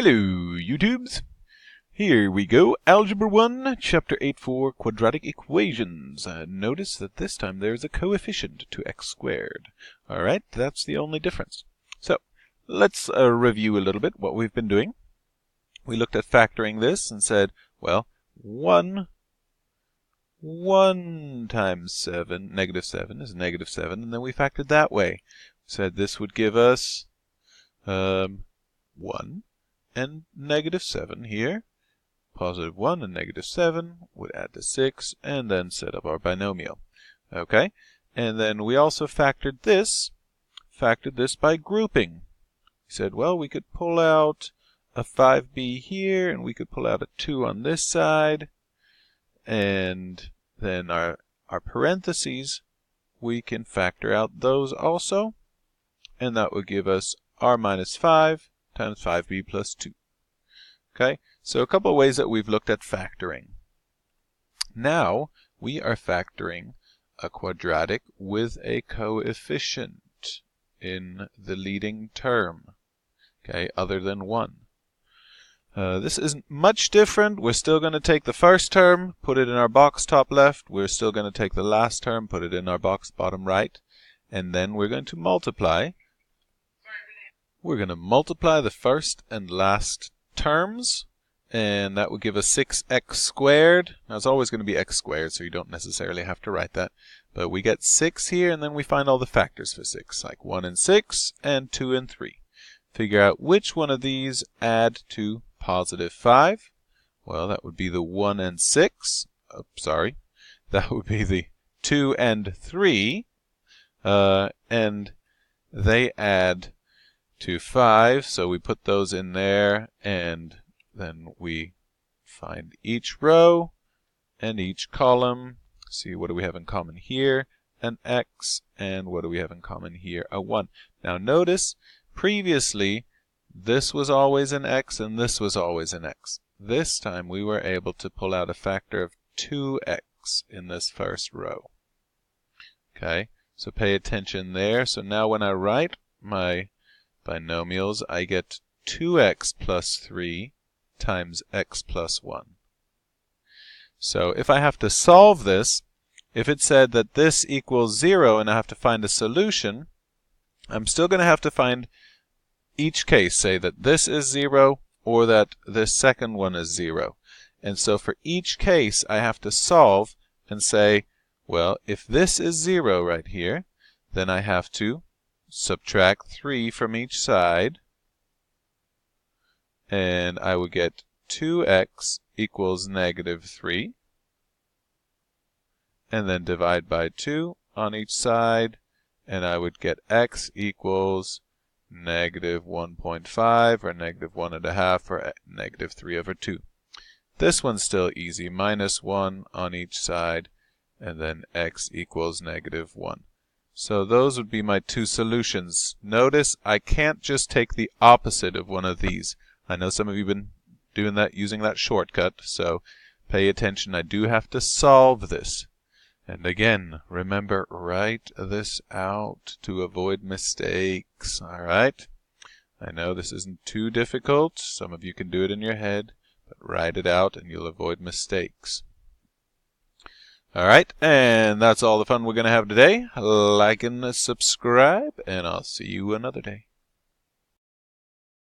Hello, YouTubes. Here we go. Algebra 1, Chapter 8 for Quadratic Equations. Notice that this time there's a coefficient to x squared. Alright, that's the only difference. So, let's review a little bit what we've been doing. We looked at factoring this and said, well, 1 times 7, negative 7 is negative 7, and then we factored that way. We said this would give us 1 and negative 7 here. Positive 1 and negative 7 would add to 6 and then set up our binomial. Okay? And then we also factored this by grouping. We said, well, we could pull out a 5b here and we could pull out a 2 on this side. And then our parentheses, we can factor out those also. And that would give us r minus 5 times 5b plus 2. Okay, so a couple of ways that we've looked at factoring. Now we are factoring a quadratic with a coefficient in the leading term, okay, other than 1. This isn't much different. We're still going to take the first term, put it in our box top left. We're still going to take the last term, put it in our box bottom right. And then we're going to multiply. We're going to multiply the first and last terms, and that would give us 6x squared. Now it's always going to be x squared, so you don't necessarily have to write that. But we get 6 here, and then we find all the factors for 6, like 1 and 6, and 2 and 3. Figure out which one of these add to positive 5. Well, that would be the 1 and 6. Oh, sorry. That would be the 2 and 3. And they add to 5, so we put those in there, and then we find each row and each column. See, what do we have in common here? An x. And what do we have in common here? A 1. Now notice, previously, this was always an x and this was always an x. This time we were able to pull out a factor of 2x in this first row. Okay, so pay attention there. So now when I write my binomials, I get 2x plus 3 times x plus 1. So if I have to solve this, if it said that this equals 0 and I have to find a solution, I'm still going to have to find each case, say that this is 0 or that this second one is 0. And so for each case, I have to solve and say, well, if this is 0 right here, then I have to subtract 3 from each side, and I would get 2x equals negative 3, and then divide by 2 on each side, and I would get x equals negative 1.5 or negative 1.5 or negative 3 over 2. This one's still easy, minus 1 on each side, and then x equals negative 1. So those would be my two solutions. Notice I can't just take the opposite of one of these. I know some of you have been doing that using that shortcut, so pay attention. I do have to solve this. And again, remember, write this out to avoid mistakes. Alright? I know this isn't too difficult. Some of you can do it in your head, but write it out and you'll avoid mistakes. Alright, and that's all the fun we're going to have today. Like and subscribe, and I'll see you another day.